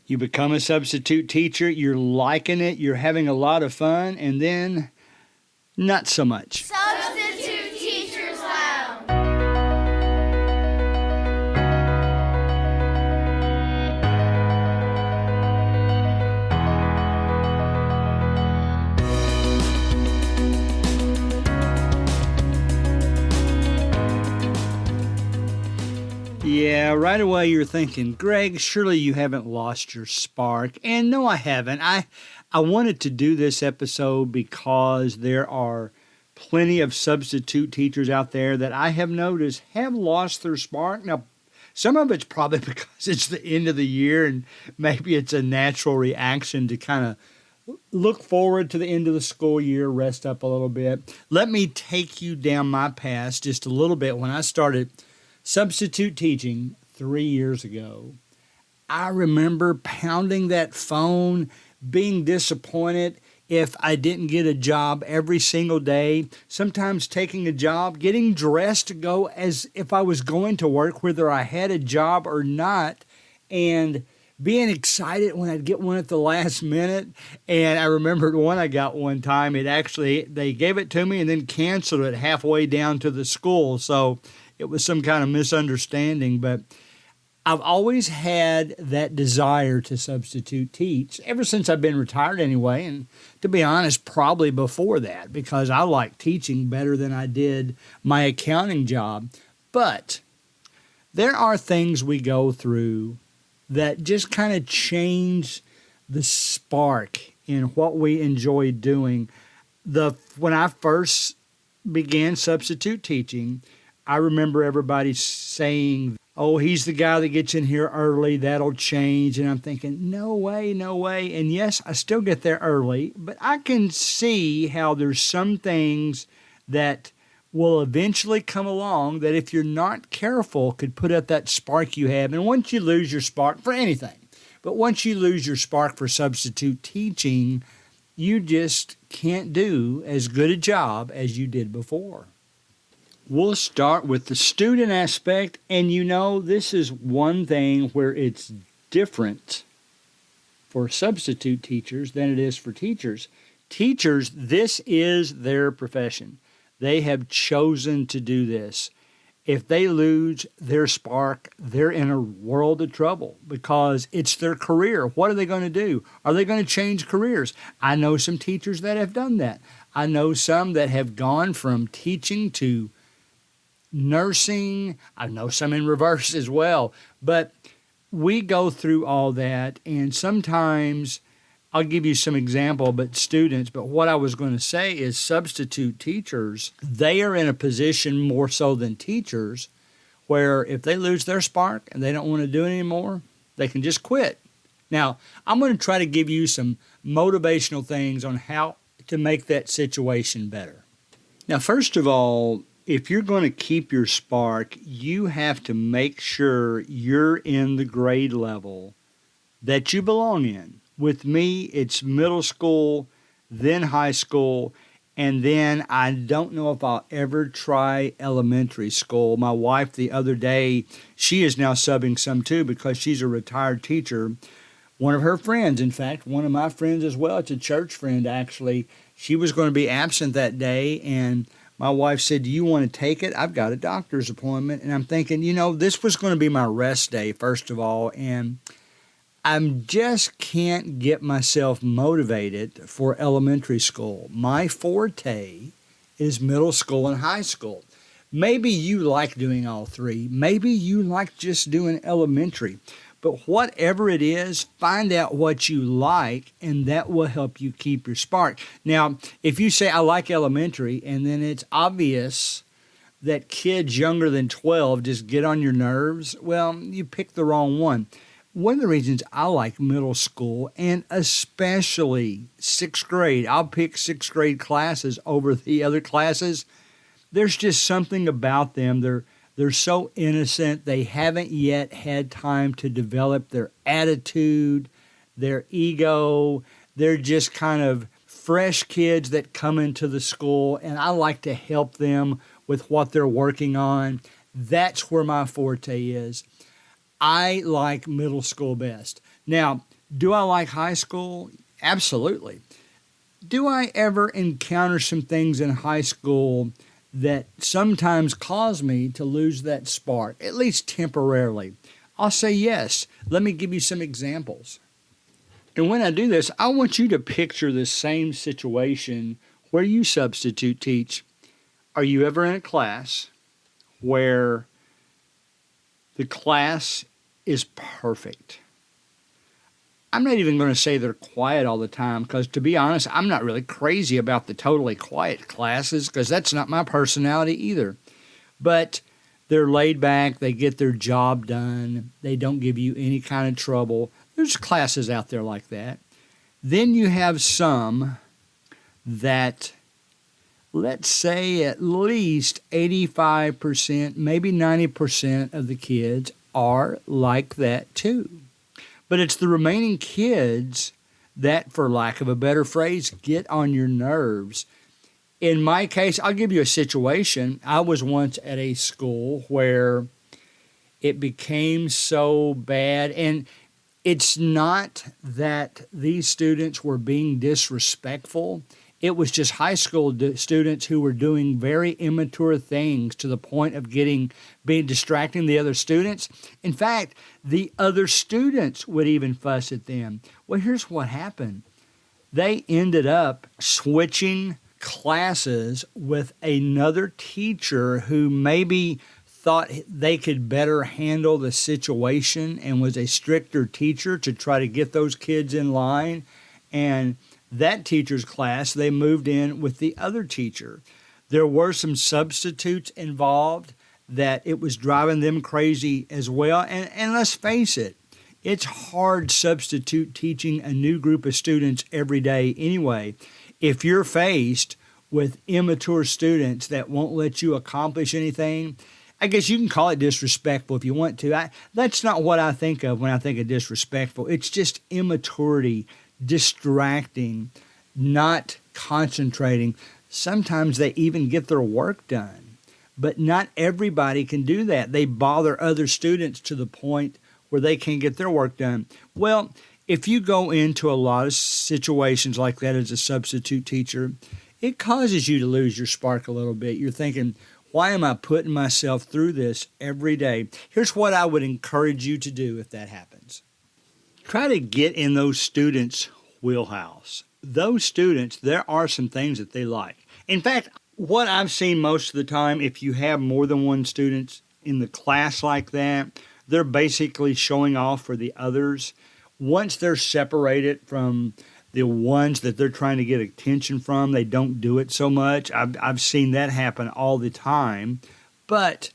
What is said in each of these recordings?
You become a substitute teacher, you're liking it, you're having a lot of fun, and then not so much. Substitute Teachers Lounge. Yeah, right away you're thinking, Greg, surely you haven't lost your spark. And no, I haven't. I wanted to do this episode because there are plenty of substitute teachers out there that I have noticed have lost their spark. Now, some of it's probably because it's the end of the year and maybe it's a natural reaction to kind of look forward to the end of the school year, rest up a little bit. Let me take you down my past just a little bit. When I started substitute teaching 3 years ago, I remember pounding that phone, being disappointed if I didn't get a job every single day, sometimes taking a job, getting dressed to go as if I was going to work, whether I had a job or not, and being excited when I'd get one at the last minute. And I remembered one I got one time. They gave it to me and then canceled it halfway down to the school. So it was some kind of misunderstanding, but I've always had that desire to substitute teach ever since I've been retired anyway. And to be honest, probably before that, because I like teaching better than I did my accounting job. But there are things we go through that just kind of change the spark in what we enjoy doing. When I first began substitute teaching, I remember everybody saying, oh, he's the guy that gets in here early, that'll change. And I'm thinking, no way, no way. And yes, I still get there early, but I can see how there's some things that will eventually come along that if you're not careful could put up that spark you have. And once you lose your spark for anything, but once you lose your spark for substitute teaching, you just can't do as good a job as you did before. We'll start with the student aspect, and this is one thing where it's different for substitute teachers than it is for teachers. Teachers, this is their profession. They have chosen to do this. If they lose their spark, they're in a world of trouble because it's their career. What are they going to do? Are they going to change careers? I know some teachers that have done that. I know some that have gone from teaching to nursing. I know some in reverse as well. But we go through all that, and sometimes I'll give you some example, but what I was going to say is substitute teachers, they are in a position more so than teachers where if they lose their spark and they don't want to do it anymore, they can just quit. Now, I'm going to try to give you some motivational things on how to make that situation better. Now, first of all, if you're going to keep your spark, you have to make sure you're in the grade level that you belong in. With me, it's middle school, then high school, and then I don't know if I'll ever try elementary school. My wife the other day, she is now subbing some too because she's a retired teacher. One of her friends, in fact, one of my friends as well, it's a church friend actually, she was going to be absent that day, and my wife said, do you want to take it? I've got a doctor's appointment. And I'm thinking, this was going to be my rest day, first of all, and I just can't get myself motivated for elementary school. My forte is middle school and high school. Maybe you like doing all three. Maybe you like just doing elementary. But whatever it is, find out what you like, and that will help you keep your spark. Now, if you say, I like elementary, and then it's obvious that kids younger than 12 just get on your nerves, well, you picked the wrong one. One of the reasons I like middle school, and especially sixth grade, I'll pick sixth grade classes over the other classes. There's just something about them. They're so innocent. They haven't yet had time to develop their attitude, their ego. They're just kind of fresh kids that come into the school, and I like to help them with what they're working on. That's where my forte is. I like middle school best. Now, do I like high school? Absolutely. Do I ever encounter some things in high school that sometimes cause me to lose that spark, at least temporarily? I'll say yes. Let me give you some examples. And when I do this, I want you to picture the same situation where you substitute teach. Are you ever in a class where the class is perfect? I'm not even going to say they're quiet all the time because, to be honest, I'm not really crazy about the totally quiet classes because that's not my personality either. But they're laid back, they get their job done, they don't give you any kind of trouble. There's classes out there like that. Then you have some that, let's say at least 85%, maybe 90% of the kids are like that too. But it's the remaining kids that, for lack of a better phrase, get on your nerves. In my case, I'll give you a situation. I was once at a school where it became so bad, and it's not that these students were being disrespectful. It was just high school students who were doing very immature things to the point of being distracting the other students. In fact, the other students would even fuss at them. Well, here's what happened. They ended up switching classes with another teacher who maybe thought they could better handle the situation and was a stricter teacher to try to get those kids in line. And that teacher's class, they moved in with the other teacher. There were some substitutes involved that it was driving them crazy as well. And let's face it, it's hard substitute teaching a new group of students every day anyway. If you're faced with immature students that won't let you accomplish anything, I guess you can call it disrespectful if you want to. That's not what I think of when I think of disrespectful. It's just immaturity, distracting, not concentrating. Sometimes they even get their work done, but not everybody can do that. They bother other students to the point where they can't get their work done. Well, if you go into a lot of situations like that as a substitute teacher, it causes you to lose your spark a little bit. You're thinking, why am I putting myself through this every day? Here's what I would encourage you to do if that happens. Try to get in those students' wheelhouse. Those students, there are some things that they like. In fact, what I've seen most of the time, if you have more than one student in the class like that, they're basically showing off for the others. Once they're separated from the ones that they're trying to get attention from, they don't do it so much. I've seen that happen all the time. But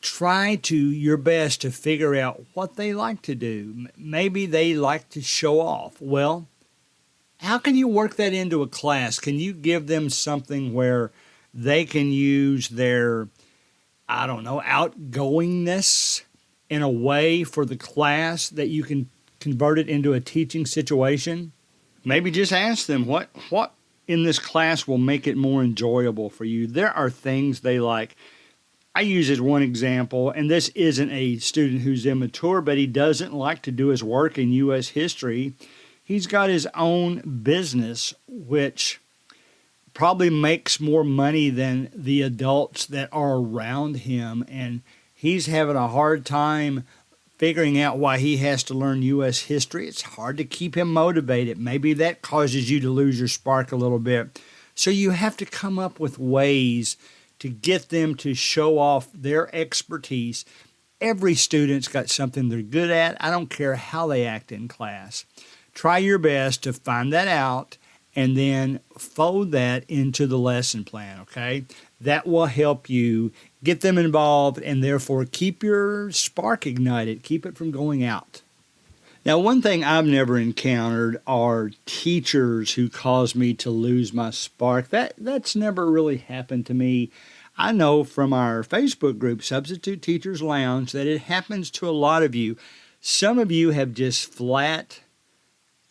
try your best to figure out what they like to do. Maybe they like to show off. Well, how can you work that into a class? Can you give them something where they can use their, outgoingness in a way for the class that you can convert it into a teaching situation? Maybe just ask them what in this class will make it more enjoyable for you. There are things they like. I use as one example, and this isn't a student who's immature, but he doesn't like to do his work in U.S. history. He's got his own business, which probably makes more money than the adults that are around him, and he's having a hard time figuring out why he has to learn U.S. history. It's hard to keep him motivated. Maybe that causes you to lose your spark a little bit. So you have to come up with ways to get them to show off their expertise. Every student's got something they're good at. I don't care how they act in class. Try your best to find that out and then fold that into the lesson plan, okay? That will help you get them involved and therefore keep your spark ignited, keep it from going out. Now, one thing I've never encountered are teachers who cause me to lose my spark. That's never really happened to me. I know from our Facebook group, Substitute Teachers Lounge, that it happens to a lot of you. Some of you have just flat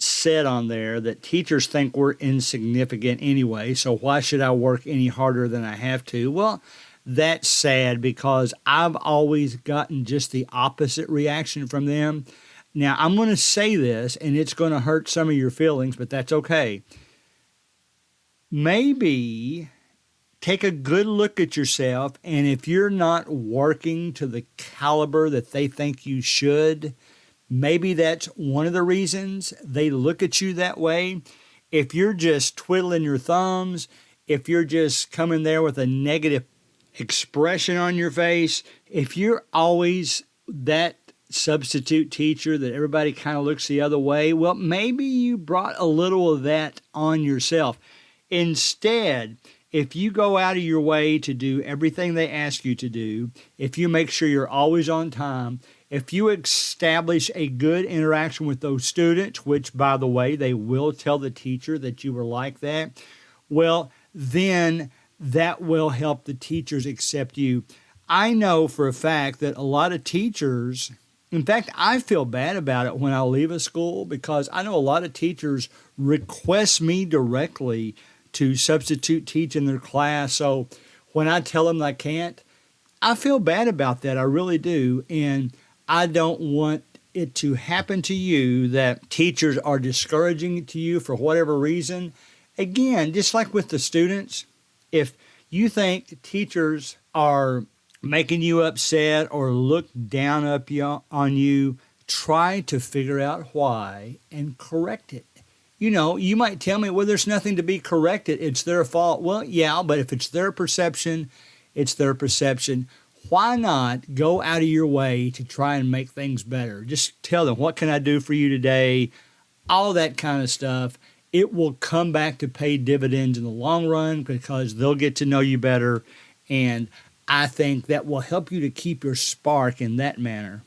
said on there that teachers think we're insignificant anyway, so why should I work any harder than I have to? Well, that's sad because I've always gotten just the opposite reaction from them. Now, I'm going to say this, and it's going to hurt some of your feelings, but that's okay. Maybe take a good look at yourself, and if you're not working to the caliber that they think you should, maybe that's one of the reasons they look at you that way. If you're just twiddling your thumbs, if you're just coming there with a negative expression on your face, if you're always that substitute teacher that everybody kind of looks the other way, well, maybe you brought a little of that on yourself. Instead, if you go out of your way to do everything they ask you to do, if you make sure you're always on time, if you establish a good interaction with those students, which, by the way, they will tell the teacher that you were like that, well, then that will help the teachers accept you. I know for a fact that a lot of teachers, in fact, I feel bad about it when I leave a school because I know a lot of teachers request me directly to substitute teach in their class. So when I tell them I can't, I feel bad about that. I really do. And I don't want it to happen to you that teachers are discouraging to you for whatever reason. Again, just like with the students, if you think teachers are making you upset or look down on you, try to figure out why and correct it. You know, you might tell me, well, there's nothing to be corrected. It's their fault. Well, yeah, but if it's their perception, it's their perception. Why not go out of your way to try and make things better? Just tell them, what can I do for you today? All that kind of stuff. It will come back to pay dividends in the long run because they'll get to know you better. And I think that will help you to keep your spark in that manner.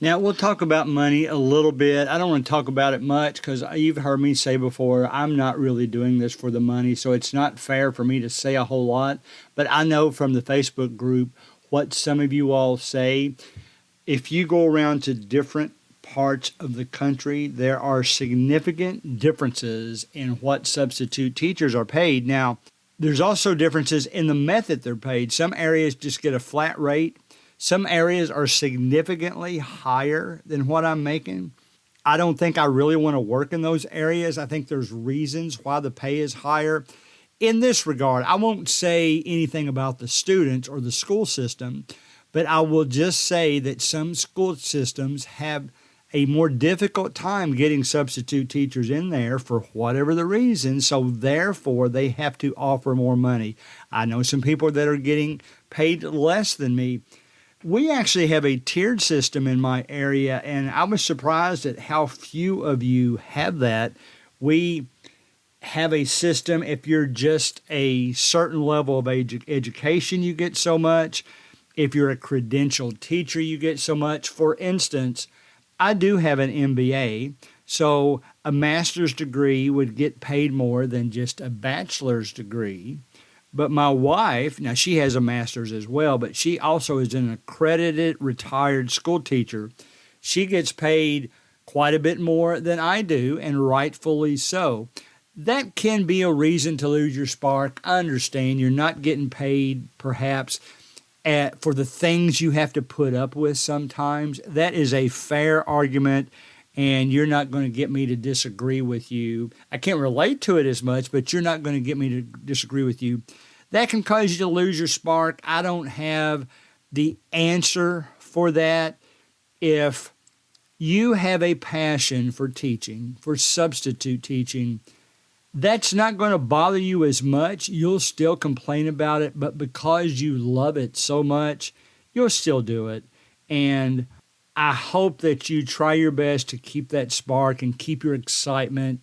Now, we'll talk about money a little bit. I don't want to talk about it much because you've heard me say before, I'm not really doing this for the money, so it's not fair for me to say a whole lot. But I know from the Facebook group what some of you all say. If you go around to different parts of the country, there are significant differences in what substitute teachers are paid. Now, there's also differences in the method they're paid. Some areas just get a flat rate. Some areas are significantly higher than what I'm making. I don't think I really want to work in those areas. I think there's reasons why the pay is higher. In this regard, I won't say anything about the students or the school system, but I will just say that some school systems have a more difficult time getting substitute teachers in there for whatever the reason, so therefore they have to offer more money. I know some people that are getting paid less than me. We actually have a tiered system in my area, and I was surprised at how few of you have that. We have a system, if you're just a certain level of education, you get so much. If you're a credentialed teacher, you get so much. For instance, I do have an MBA, so a master's degree would get paid more than just a bachelor's degree. But my wife, now she has a master's as well, but she also is an accredited retired school teacher. She gets paid quite a bit more than I do, and rightfully so. That can be a reason to lose your spark. I understand you're not getting paid perhaps for the things you have to put up with sometimes. That is a fair argument, and you're not going to get me to disagree with you. I can't relate to it as much, but you're not going to get me to disagree with you. That can cause you to lose your spark. I don't have the answer for that. If you have a passion for teaching, for substitute teaching, that's not going to bother you as much. You'll still complain about it, but because you love it so much, you'll still do it. And I hope that you try your best to keep that spark and keep your excitement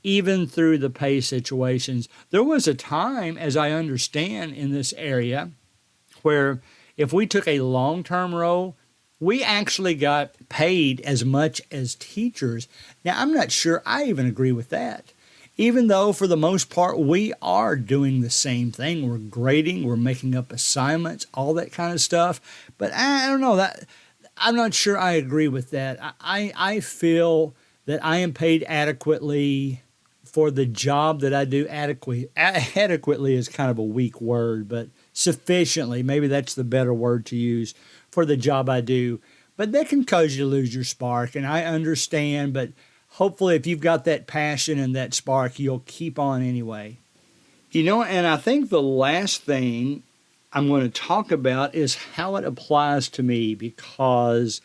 even through the pay situations. There was a time, as I understand, in this area where if we took a long-term role, we actually got paid as much as teachers. Now, I'm not sure I even agree with that. Even though, for the most part, we are doing the same thing. We're grading, we're making up assignments, all that kind of stuff. But I don't know, that I'm not sure I agree with that. I feel that I am paid adequately for the job that I do. Adequately is kind of a weak word, but sufficiently, maybe that's the better word to use, for the job I do. But that can cause you to lose your spark, and I understand, but hopefully if you've got that passion and that spark, you'll keep on anyway. And I think the last thing I'm going to talk about is how it applies to me, because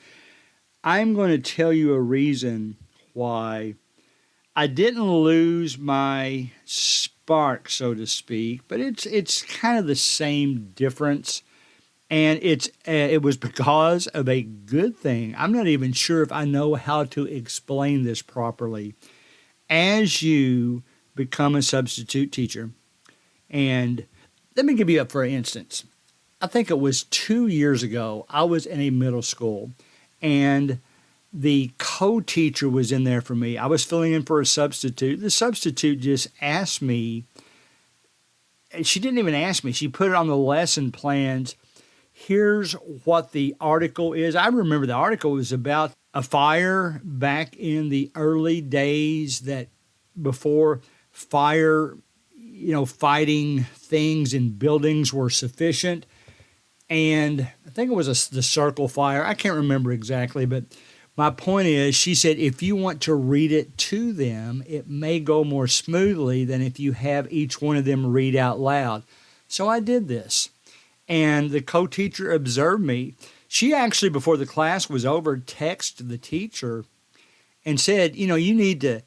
I'm going to tell you a reason why I didn't lose my spark, so to speak, but it's kind of the same difference. And it was because of a good thing. I'm not even sure if I know how to explain this properly. As you become a substitute teacher, and let me give you for instance. I think it was 2 years ago, I was in a middle school, and the co-teacher was in there for me. I was filling in for a substitute. The substitute just asked me, she didn't even ask me, she put it on the lesson plans. Here's what the article is. I remember the article was about a fire back in the early days, that before fire, fighting things in buildings were sufficient. And I think it was the circle fire. I can't remember exactly, but my point is, she said, if you want to read it to them, it may go more smoothly than if you have each one of them read out loud. So I did this. And the co-teacher observed me. She actually, before the class was over, texted the teacher and said, you need to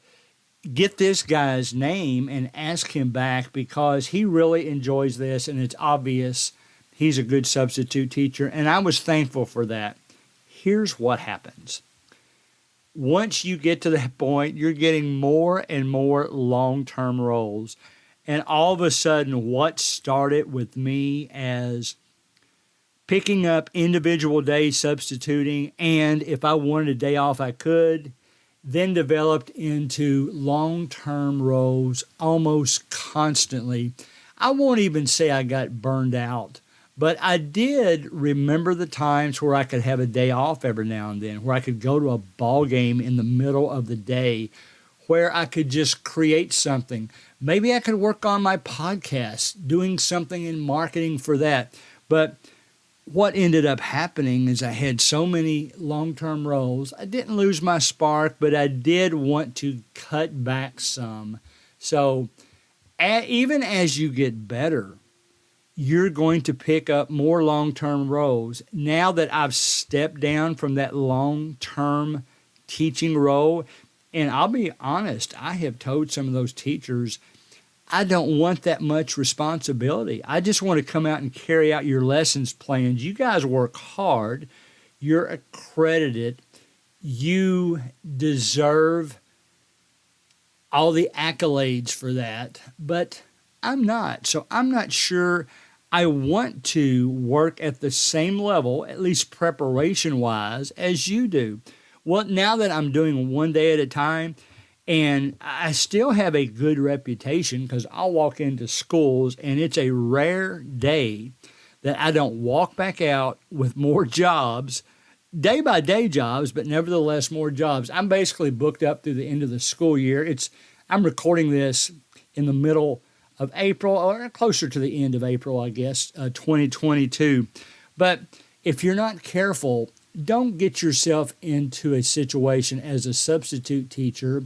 get this guy's name and ask him back, because he really enjoys this and it's obvious he's a good substitute teacher. And I was thankful for that. Here's what happens. Once you get to that point, you're getting more and more long-term roles. And all of a sudden, what started with me as picking up individual days substituting, and if I wanted a day off, I could, then developed into long-term roles almost constantly. I won't even say I got burned out, but I did remember the times where I could have a day off every now and then, where I could go to a ball game in the middle of the day, where I could just create something. Maybe I could work on my podcast, doing something in marketing for that. But what ended up happening is I had so many long-term roles. I didn't lose my spark, but I did want to cut back some. So even as you get better, you're going to pick up more long-term roles. Now that I've stepped down from that long-term teaching role, and I'll be honest, I have told some of those teachers, I don't want that much responsibility. I just want to come out and carry out your lessons plans. You guys work hard. You're accredited. You deserve all the accolades for that, but I'm not. So I'm not sure I want to work at the same level, at least preparation-wise, as you do. Well, now that I'm doing one day at a time, and I still have a good reputation, because I'll walk into schools and it's a rare day that I don't walk back out with more jobs, day-by-day jobs, but nevertheless more jobs. I'm basically booked up through the end of the school year. I'm recording this in the middle of April, or closer to the end of April, I guess, 2022. But if you're not careful, don't get yourself into a situation as a substitute teacher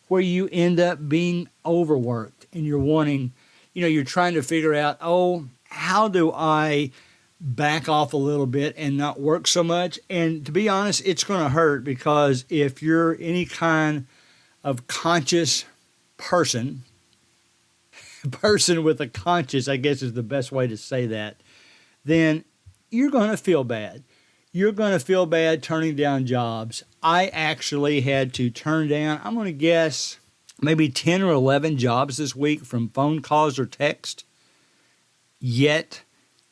where you end up being overworked and you're wanting, you're trying to figure out, how do I back off a little bit and not work so much? And to be honest, it's going to hurt, because if you're any kind of conscious person with a conscience, I guess is the best way to say that, then you're going to feel bad. You're going to feel bad turning down jobs. I actually had to turn down, I'm going to guess, maybe 10 or 11 jobs this week from phone calls or text. Yet,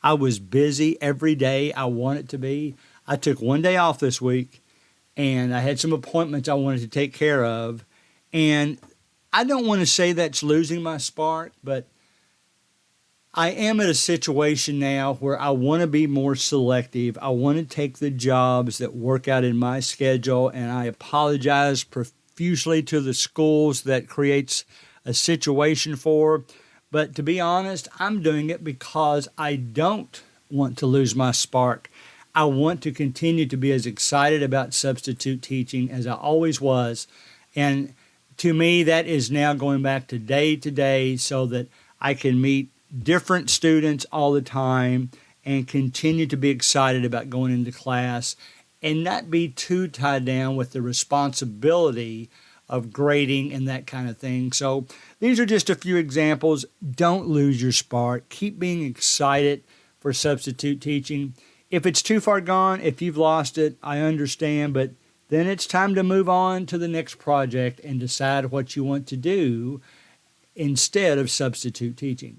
I was busy every day I wanted to be. I took one day off this week, and I had some appointments I wanted to take care of. And I don't want to say that's losing my spark, but I am at a situation now where I want to be more selective. I want to take the jobs that work out in my schedule, and I apologize profusely to the schools that creates a situation for. But to be honest, I'm doing it because I don't want to lose my spark. I want to continue to be as excited about substitute teaching as I always was. And to me, that is now going back to day so that I can meet different students all the time and continue to be excited about going into class and not be too tied down with the responsibility of grading and that kind of thing. So these are just a few examples. Don't lose your spark. Keep being excited for substitute teaching. If it's too far gone, if you've lost it, I understand, but then it's time to move on to the next project and decide what you want to do instead of substitute teaching.